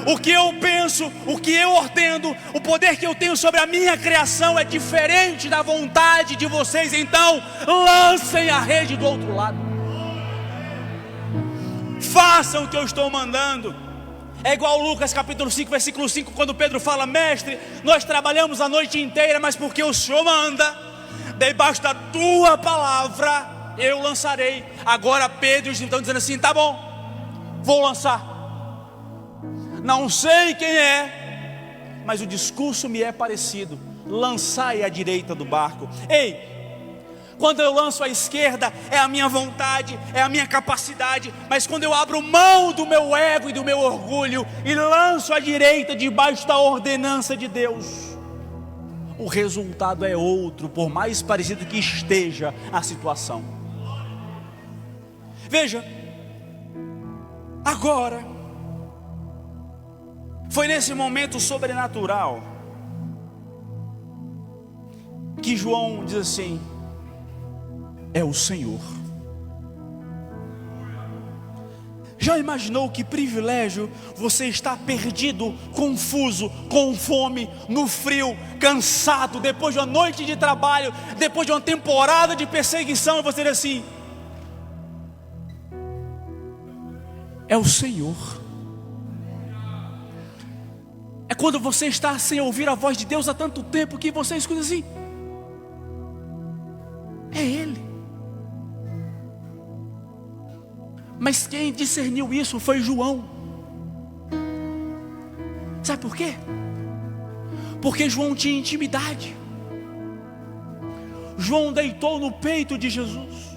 O que eu penso, o que eu ordeno, o poder que eu tenho sobre a minha criação é diferente da vontade de vocês. Então lancem a rede do outro lado, façam o que eu estou mandando. É igual Lucas capítulo 5 versículo 5, quando Pedro fala: mestre, nós trabalhamos a noite inteira, mas porque o Senhor manda, debaixo da tua palavra eu lançarei. Agora Pedro estão dizendo assim: tá bom, vou lançar. Não sei quem é, mas o discurso me é parecido: lançai à direita do barco. Ei, quando eu lanço à esquerda, é a minha vontade, é a minha capacidade. Mas quando eu abro mão do meu ego e do meu orgulho e lanço à direita, debaixo da ordenança de Deus, o resultado é outro, por mais parecido que esteja a situação. Veja, agora, foi nesse momento sobrenatural que João diz assim: é o Senhor. Já imaginou que privilégio você está perdido, confuso, com fome, no frio, cansado, depois de uma noite de trabalho, depois de uma temporada de perseguição, e você diz assim: é o Senhor. É quando você está sem ouvir a voz de Deus há tanto tempo que você escuta assim: é Ele. Mas quem discerniu isso foi João. Sabe por quê? Porque João tinha intimidade. João deitou no peito de Jesus.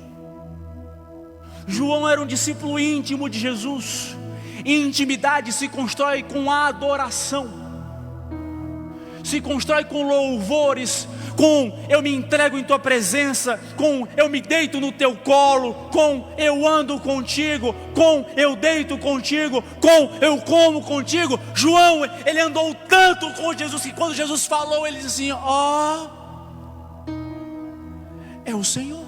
João era um discípulo íntimo de Jesus. Intimidade se constrói com adoração, se constrói com louvores, com eu me entrego em tua presença, com eu me deito no teu colo, com eu ando contigo, com eu deito contigo, com eu como contigo. João, ele andou tanto com Jesus que quando Jesus falou, ele disse assim: ó, é o Senhor.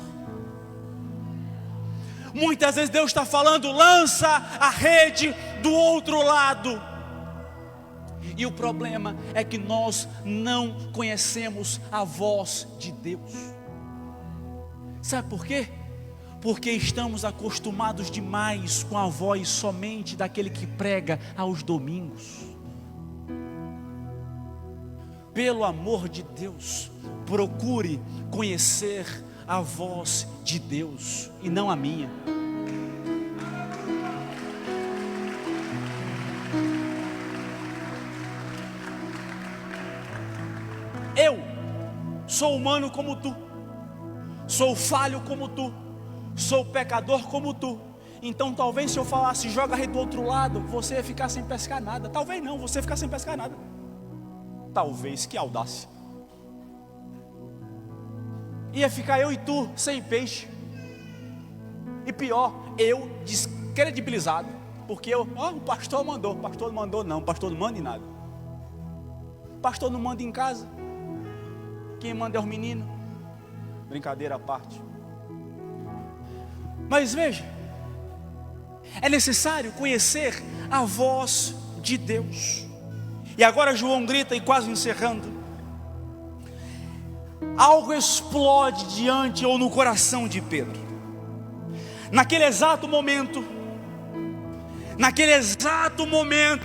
Muitas vezes Deus está falando: lança a rede do outro lado. E o problema é que nós não conhecemos a voz de Deus. Sabe por quê? Porque estamos acostumados demais com a voz somente daquele que prega aos domingos. Pelo amor de Deus, procure conhecer a voz de Deus e não a minha. Eu sou humano como tu, sou falho como tu, sou pecador como tu. Então talvez se eu falasse joga a rede do outro lado, você ia ficar sem pescar nada. Talvez não, você ia ficar sem pescar nada. Talvez, que audácia. Ia ficar eu e tu sem peixe. E pior, eu descredibilizado. Porque o pastor mandou. O pastor não mandou não, o pastor não manda em nada. O pastor não manda em casa. Quem manda é os meninos. Brincadeira à parte. Mas veja, é necessário conhecer a voz de Deus. E agora João grita, e quase encerrando, algo explode diante ou no coração de Pedro. Naquele exato momento,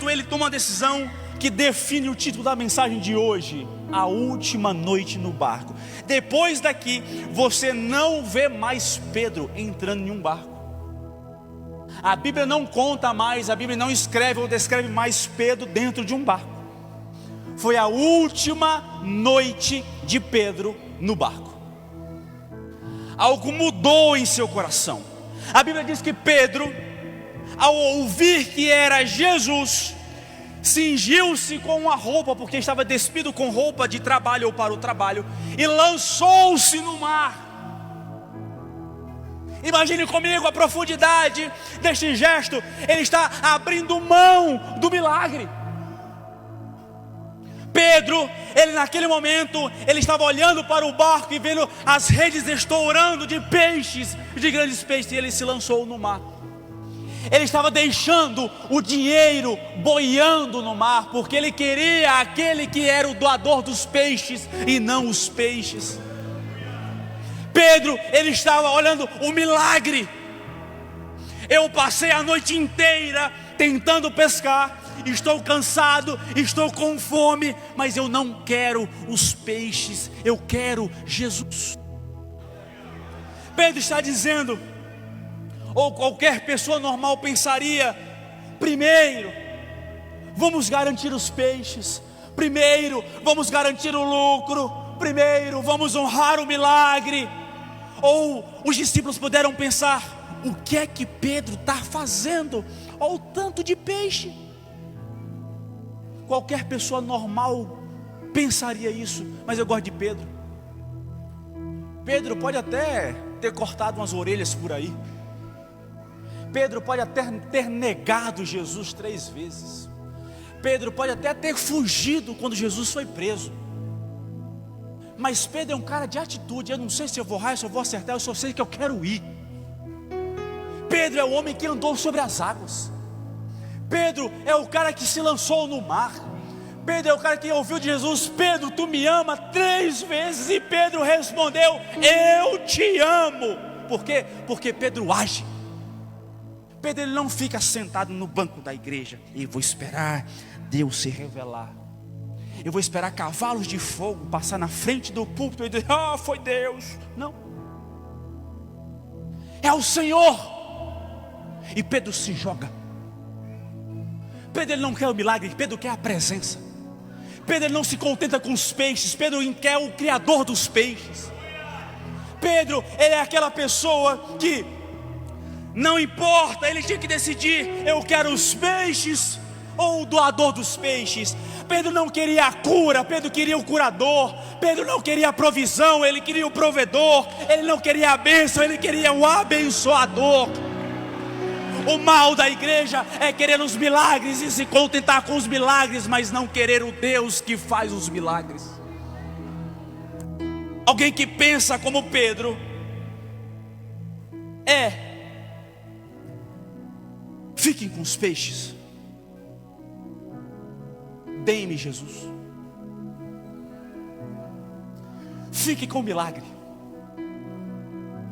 ele toma uma decisão que define o título da mensagem de hoje: a última noite no barco. Depois daqui, você não vê mais Pedro entrando em um barco. A Bíblia não conta mais, a Bíblia não escreve ou descreve mais Pedro dentro de um barco. Foi a última noite de Pedro no barco. Algo mudou em seu coração. A Bíblia diz que Pedro, ao ouvir que era Jesus, cingiu-se com uma roupa, porque estava despido com roupa de trabalho ou para o trabalho, e lançou-se no mar. Imagine comigo a profundidade deste gesto. Ele está abrindo mão do milagre. Pedro, ele naquele momento, ele estava olhando para o barco e vendo as redes estourando de peixes, de grandes peixes, e ele se lançou no mar. Ele estava deixando o dinheiro boiando no mar, porque ele queria aquele que era o doador dos peixes e não os peixes. Pedro, ele estava olhando o milagre. Eu passei a noite inteira tentando pescar, estou cansado, estou com fome, mas eu não quero os peixes, eu quero Jesus. Pedro está dizendo, ou qualquer pessoa normal pensaria: primeiro, vamos garantir os peixes, primeiro, vamos garantir o lucro, primeiro, vamos honrar o milagre. Ou os discípulos puderam pensar: o que é que Pedro está fazendo? Olha o tanto de peixe. Qualquer pessoa normal pensaria isso, mas eu gosto de Pedro. Pedro pode até ter cortado umas orelhas por aí. Pedro pode até ter negado Jesus 3 vezes. Pedro pode até ter fugido quando Jesus foi preso. Mas Pedro é um cara de atitude. Eu não sei se eu vou errar, se eu vou acertar, eu só sei que eu quero ir. Pedro é o homem que andou sobre as águas. Pedro é o cara que se lançou no mar. Pedro é o cara que ouviu de Jesus: Pedro, tu me ama 3 vezes. E Pedro respondeu: eu te amo. Por quê? Porque Pedro age. Pedro, ele não fica sentado no banco da igreja: eu vou esperar Deus se revelar, eu vou esperar cavalos de fogo passar na frente do púlpito e dizer: foi Deus. Não, é o Senhor. E Pedro se joga. Pedro, ele não quer o milagre, Pedro quer a presença. Pedro, ele não se contenta com os peixes, Pedro quer o Criador dos peixes. Pedro, ele é aquela pessoa que não importa, ele tinha que decidir: eu quero os peixes ou o doador dos peixes. Pedro não queria a cura, Pedro queria o curador. Pedro não queria a provisão, ele queria o provedor. Ele não queria a bênção, ele queria o abençoador. O mal da igreja é querer os milagres e se contentar com os milagres, mas não querer o Deus que faz os milagres. Alguém que pensa como Pedro fiquem com os peixes, deem-me Jesus. Fique com o milagre,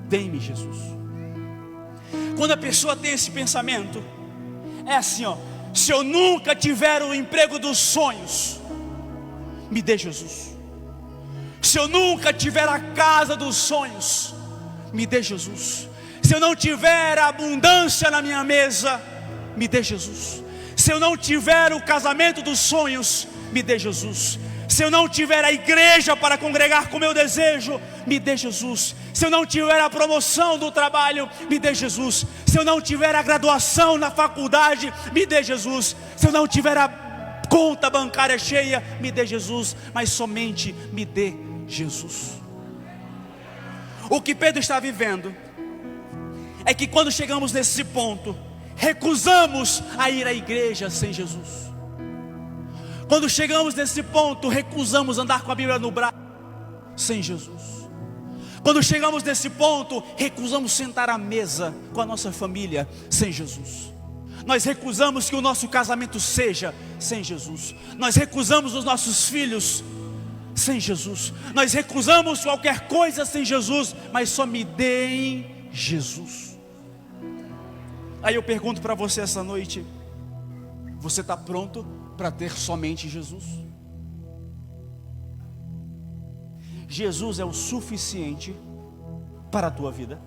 deem-me Jesus. Quando a pessoa tem esse pensamento, é assim, se eu nunca tiver o emprego dos sonhos, me dê Jesus. Se eu nunca tiver a casa dos sonhos, me dê Jesus. Se eu não tiver a abundância na minha mesa, me dê Jesus. Se eu não tiver o casamento dos sonhos, me dê Jesus. Se eu não tiver a igreja para congregar como eu desejo, me dê Jesus. Se eu não tiver a promoção do trabalho, me dê Jesus. Se eu não tiver a graduação na faculdade, me dê Jesus. Se eu não tiver a conta bancária cheia, me dê Jesus. Mas somente me dê Jesus. O que Pedro está vivendo é que quando chegamos nesse ponto, recusamos a ir à igreja sem Jesus. Quando chegamos nesse ponto, recusamos andar com a Bíblia no braço sem Jesus. Quando chegamos nesse ponto, recusamos sentar à mesa com a nossa família sem Jesus. Nós recusamos que o nosso casamento seja sem Jesus. Nós recusamos os nossos filhos sem Jesus. Nós recusamos qualquer coisa sem Jesus, mas só me deem Jesus. Aí eu pergunto para você essa noite: você está pronto para ter somente Jesus? Jesus é o suficiente para a tua vida?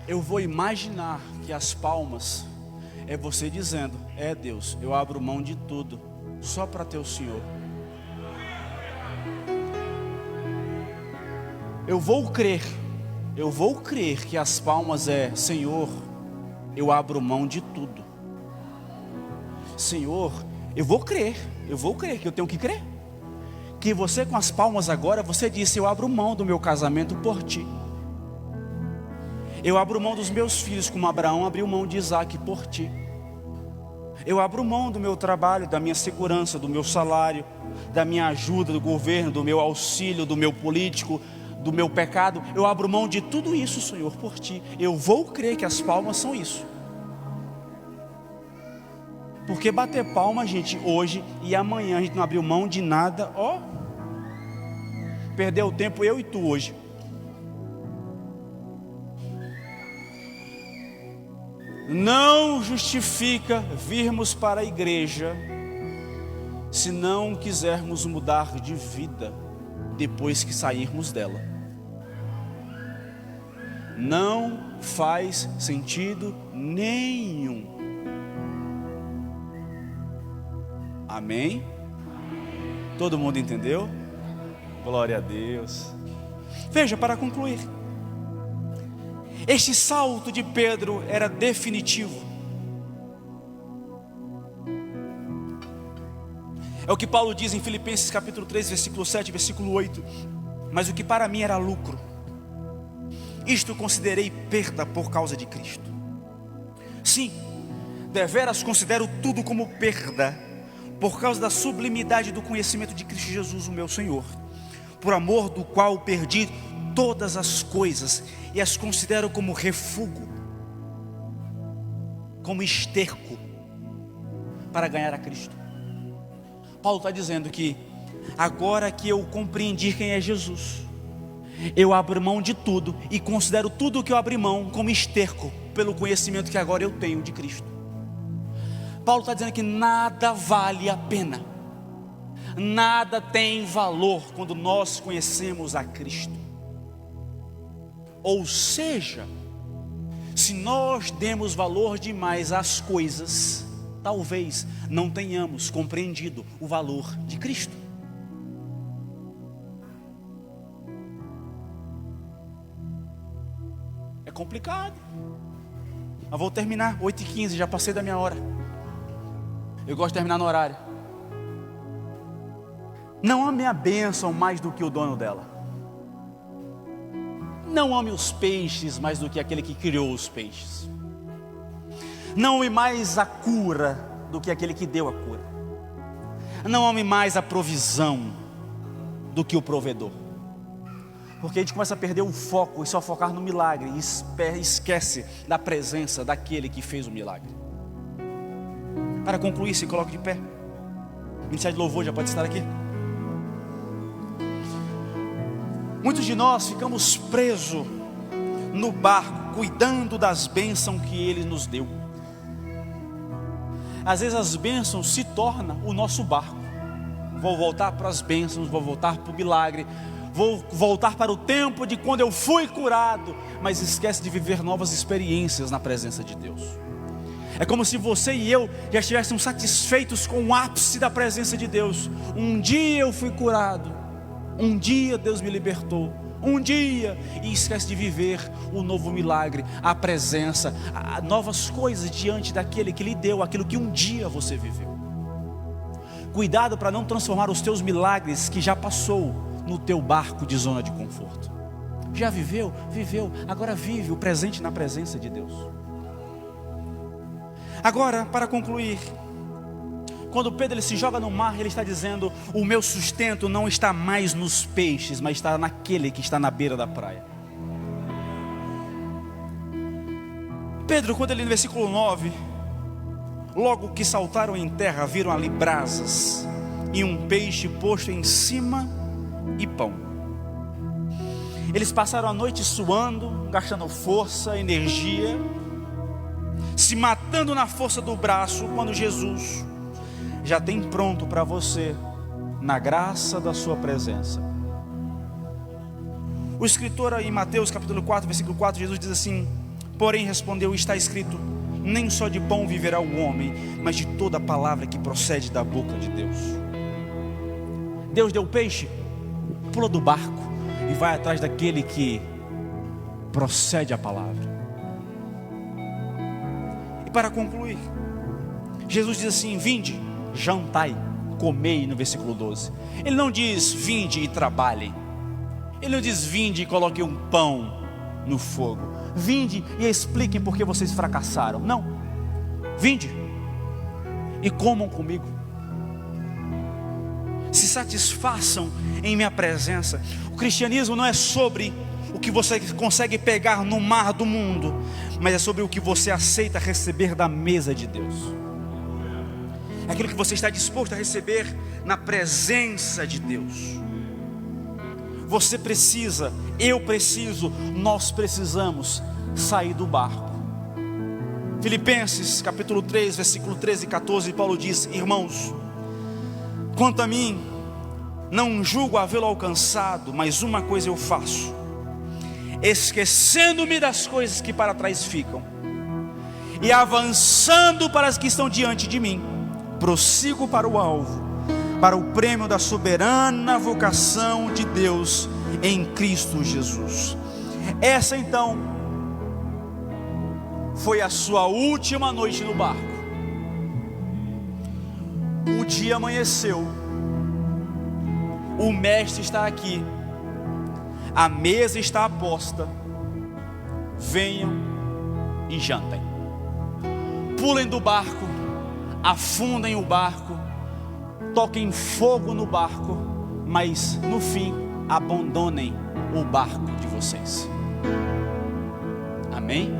Eu vou imaginar que as palmas é você dizendo: é Deus, eu abro mão de tudo só para ter o Senhor. Eu vou crer que as palmas é: Senhor, eu abro mão de tudo. Senhor, eu vou crer que eu tenho que crer. Que você com as palmas agora, você disse: eu abro mão do meu casamento por ti. Eu abro mão dos meus filhos, como Abraão abriu mão de Isaac por ti. Eu abro mão do meu trabalho, da minha segurança, do meu salário, da minha ajuda do governo, do meu auxílio, do meu político, do meu pecado. Eu abro mão de tudo isso, Senhor, por ti. Eu vou crer que as palmas são isso. Porque bater palma, gente, hoje e amanhã a gente não abriu mão de nada, perdeu o tempo eu e tu hoje. Não justifica virmos para a igreja se não quisermos mudar de vida depois que sairmos dela. Não faz sentido nenhum. Amém? Todo mundo entendeu? Glória a Deus. Veja, para concluir, este salto de Pedro era definitivo. É o que Paulo diz em Filipenses capítulo 3, versículo 7, versículo 8. Mas o que para mim era lucro, isto considerei perda por causa de Cristo. Sim, deveras considero tudo como perda, por causa da sublimidade do conhecimento de Cristo Jesus, o meu Senhor, por amor do qual perdi todas as coisas e as considero como refúgio, como esterco, para ganhar a Cristo. Paulo está dizendo que agora que eu compreendi quem é Jesus, eu abro mão de tudo e considero tudo o que eu abri mão como esterco, pelo conhecimento que agora eu tenho de Cristo. Paulo está dizendo que nada vale a pena, nada tem valor quando nós conhecemos a Cristo. Ou seja, se nós demos valor demais às coisas, talvez não tenhamos compreendido o valor de Cristo. complicado. Mas vou terminar, 8h15, já passei da minha hora. Eu gosto de terminar no horário. Não ame a bênção mais do que o dono dela. Não ame os peixes mais do que aquele que criou os peixes. Não ame mais a cura do que aquele que deu a cura. Não ame mais a provisão do que o provedor. Porque a gente começa a perder o foco e só focar no milagre e esquece da presença daquele que fez o milagre. Para concluir, se coloque de pé. O Ministério de Louvor já pode estar aqui. Muitos de nós ficamos presos no barco, cuidando das bênçãos que Ele nos deu. Às vezes as bênçãos se tornam o nosso barco. Vou voltar para as bênçãos, vou voltar para o milagre, vou voltar para o tempo de quando eu fui curado, mas esquece de viver novas experiências na presença de Deus. É como se você e eu já estivéssemos satisfeitos com o ápice da presença de Deus. Um dia eu fui curado, um dia Deus me libertou, um dia, e esquece de viver o novo milagre, a presença, novas coisas diante daquele que lhe deu aquilo que um dia você viveu. Cuidado para não transformar os teus milagres que já passou no teu barco de zona de conforto. Já viveu? Viveu, agora vive o presente na presença de Deus. Agora, para concluir, quando Pedro ele se joga no mar, ele está dizendo: o meu sustento não está mais nos peixes, mas está naquele que está na beira da praia. Pedro, quando ele no versículo 9, logo que saltaram em terra, viram ali brasas e um peixe posto em cima e pão. Eles passaram a noite suando, gastando força, energia, se matando na força do braço, quando Jesus já tem pronto para você, na graça da sua presença. O escritor em Mateus capítulo 4, versículo 4, Jesus diz assim: porém respondeu, está escrito, nem só de pão viverá o homem, mas de toda palavra que procede da boca de Deus. Deus deu peixe, pula do barco e vai atrás daquele que procede a palavra. E para concluir, Jesus diz assim: vinde, jantai, comei, no versículo 12. Ele não diz vinde e trabalhem. Ele não diz vinde e coloquem um pão no fogo. Vinde e expliquem por que vocês fracassaram. Não, vinde e comam comigo. Se satisfaçam em minha presença. O cristianismo não é sobre o que você consegue pegar no mar do mundo, mas é sobre o que você aceita receber da mesa de Deus. É aquilo que você está disposto a receber na presença de Deus. Você precisa, eu preciso, nós precisamos sair do barco. Filipenses capítulo 3, versículo 13 e 14, Paulo diz: irmãos, quanto a mim, não julgo havê-lo alcançado, mas uma coisa eu faço, esquecendo-me das coisas que para trás ficam, e avançando para as que estão diante de mim, prossigo para o alvo, para o prêmio da soberana vocação de Deus em Cristo Jesus. Essa então foi a sua última noite no barco. O dia amanheceu, o mestre está aqui, a mesa está aposta. Venham e jantem. Pulem do barco, afundem o barco, toquem fogo no barco, mas no fim abandonem o barco de vocês. Amém?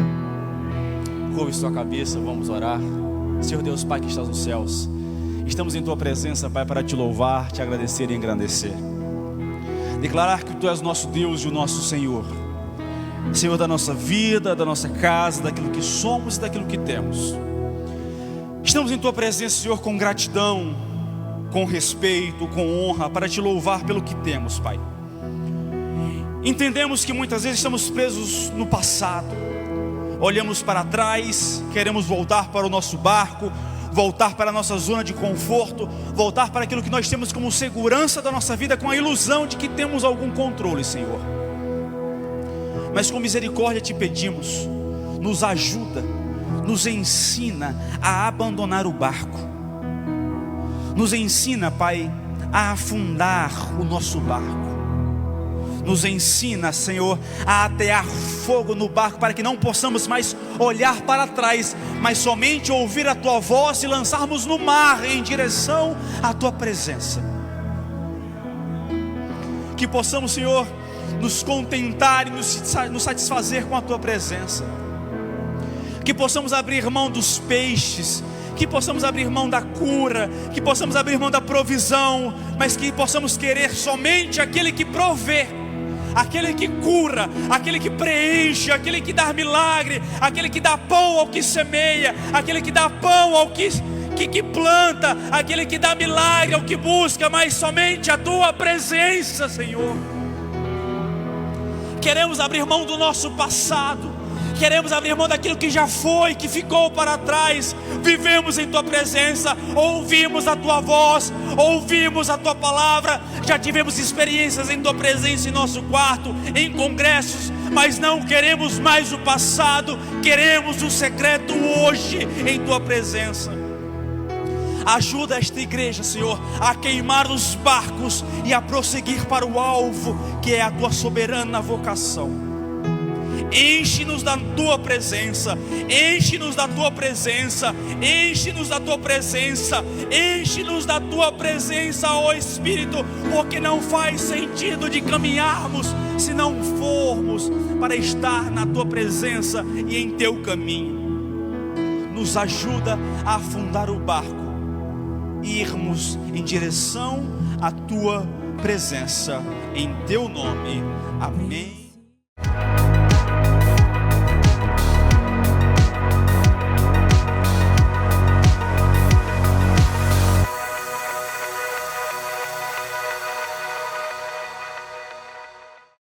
Curve sua cabeça, vamos orar. Senhor Deus Pai que estás nos céus, estamos em tua presença, Pai, para te louvar, te agradecer e engrandecer, declarar que tu és o nosso Deus e o nosso Senhor, Senhor da nossa vida, da nossa casa, daquilo que somos e daquilo que temos. Estamos em tua presença, Senhor, com gratidão, com respeito, com honra, para te louvar pelo que temos, Pai. Entendemos que muitas vezes estamos presos no passado, olhamos para trás, queremos voltar para o nosso barco, voltar para a nossa zona de conforto, voltar para aquilo que nós temos como segurança da nossa vida, com a ilusão de que temos algum controle, Senhor. mas com misericórdia te pedimos, nos ajuda, nos ensina a abandonar o barco, nos ensina, Pai, a afundar o nosso barco, nos ensina, Senhor, a atear fogo no barco, para que não possamos mais olhar para trás, mas somente ouvir a Tua voz e lançarmos no mar em direção à Tua presença. Que possamos, Senhor, nos contentar e nos satisfazer com a Tua presença, que possamos abrir mão dos peixes, que possamos abrir mão da cura, que possamos abrir mão da provisão, mas que possamos querer somente aquele que provê, aquele que cura, aquele que preenche, aquele que dá milagre, aquele que dá pão ao que semeia, aquele que dá pão ao que planta, aquele que dá milagre ao que busca, mas somente a Tua presença, Senhor. Queremos abrir mão do nosso passado, queremos abrir mão daquilo que já foi, que ficou para trás. Vivemos em Tua presença, ouvimos a Tua voz, ouvimos a Tua palavra, já tivemos experiências em Tua presença em nosso quarto, em congressos, mas não queremos mais o passado, queremos o secreto hoje em Tua presença. Ajuda esta igreja, Senhor, a queimar os barcos e a prosseguir para o alvo, que é a Tua soberana vocação. Enche-nos da Tua presença, enche-nos da Tua presença, enche-nos da Tua presença, enche-nos da Tua presença, ó Espírito, porque não faz sentido de caminharmos se não formos para estar na Tua presença e em Teu caminho. Nos ajuda a afundar o barco e irmos em direção à Tua presença, em Teu nome, amém.